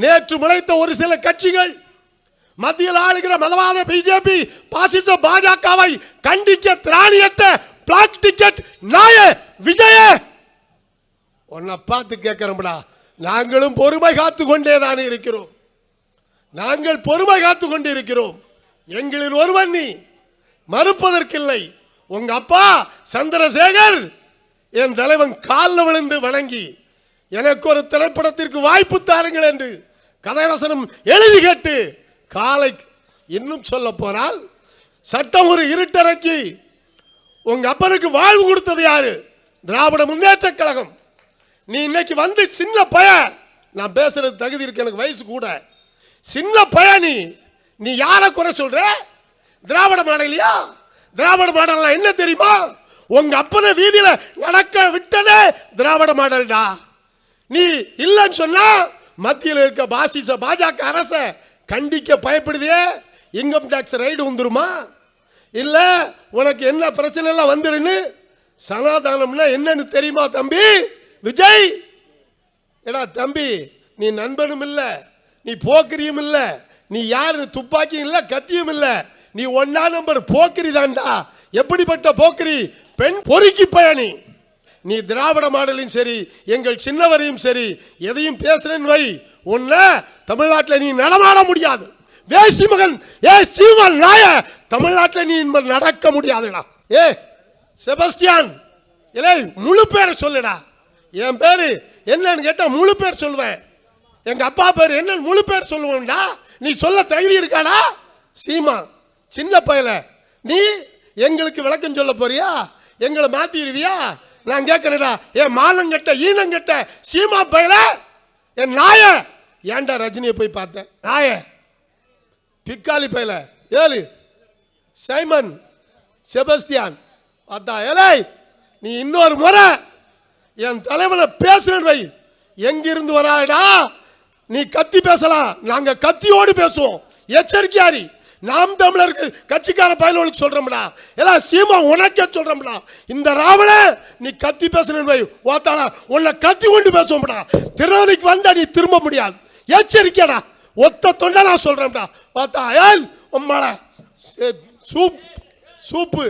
நேற்று முளைத்த ஒரு சில கட்சிகள் மத்தியில் ஆளுகிற மதவாத பிஜேபி பாசிச பாஜகவை கண்டிக்க திராணியற்ற பிளாக் டிக்கெட் நாய விஜய உன்னை பார்த்து கேட்கிறோம்டா. நாங்களும் பொறுமை காத்து கொண்டேதான் இருக்கிறோம். நாங்கள் பொறுமை காத்து கொண்டு இருக்கிறோம். எங்களில் ஒருவன் நீ, மறுப்பதற்கில்லை. உங்க அப்பா சந்திரசேகர் என் தலைவன் காலில் விழுந்து வணங்கி எனக்கு ஒரு திரைப்படத்திற்கு வாய்ப்பு தாருங்கள் என்று கதைவசனம் எழுதி கேட்டு காலை இன்னும் சொல்ல போனால் சட்டம் ஒரு இருட்டறைக்கு உங்க அப்பனுக்கு வாழ்வு கொடுத்தது யாரு? திராவிட முன்னேற்ற கழகம். நீ இன்னைக்கு வந்து சின்ன பய, நான் பேசுறது தகுதி இருக்கு, எனக்கு வயசு கூட, சின்ன பய நீ யாரை குறை சொல்ற? திராவிட மாடலையா? திராவிட மாடல் என்ன தெரியுமா? உங்க அப்பனை வீதியில நடக்க விட்டதே திராவிட மாடல்டா. நீ இல்லைன்னு சொன்னா மத்தியில் இருக்க பாசிச பாஜக அரச கண்டிக்க பயப்படுதே. இன்கம் டாக்ஸ் ரைடு வந்துருமா? இல்ல உனக்கு என்ன பிரச்சனை எல்லாம் வந்துருன்னு சனாதானம்னா என்னன்னு தெரியுமா தம்பி விஜய்? ஏடா தம்பி, நீ நண்பனும் இல்ல, நீ போக்கிரியும் இல்ல, நீ யாரு துப்பாக்கியும் இல்ல, கத்தியும் இல்ல, நீ 1 நம்பர் போக்கிரி தான்டா. எப்படிப்பட்ட போக்கிரி? பெண் பொறுக்கி பயணி. நீ திராவிட மாடலும் சரி, எங்கள் சின்னவரையும் சரி, எதையும் பேசுறேன்னு வை, உன்ன தமிழ்நாட்டில் நீ நடமாட முடியாது. வேசி மகன் ஏ சீமான் நாய, தமிழ்நாட்டில் நீ நடக்க முடியாதுடா. ஏ செபஸ்டியான், இல்லை முழு பேரை சொல்லுடா. என் பேரு என்னன்னு கேட்டா முழு பேர் சொல்லுவேன். எங்க அப்பா பேர் என்ன முழு பேர் சொல்லுவேன்டா. நீ சொல்ல தகுதி இருக்காடா? சீமா சின்ன பயல, நீ எங்களுக்கு விளக்கம் சொல்ல போறியா? எங்களை மாத்திடுவியா? நான் கேட்கிறேன்டா, என் மானங்கட்ட ஈனங்கட்ட சீமா பயல, என் நாய, ஏன்டா ரஜினியை போய் பார்த்தேன் நாய பிக்காலி பயல, ஏழு சைமன் செபஸ்தியான் பார்த்தா, ஏலே நீ இன்னொரு முறை என் தலைவனை பேசுறேன் வை, எங்கிருந்து வராடா? நீ கத்தி பேசலாம், நாங்க கத்தியோடு பேசுவோம். எச்சரிக்கையாரி. நாம் தமிழருக்கு கட்சிக்கார பயலுக்கு சொல்றோம்டா, எல்லாம் சீமா உனக்கே சொல்றோம்டா. இந்த ராவண நீ கத்தி பேசுறேன் வை, ஓத்தாடா உன்னை கத்தி கொண்டு பேசுவோம்டா. திருவதிக்கு வந்தா நீ திரும்ப முடியாது. எச்சரிக்கையாடா, ஒத்த தொண்டை நான் சொல்றேன்டா. பார்த்தா ஏல் உம்மால சூப்பு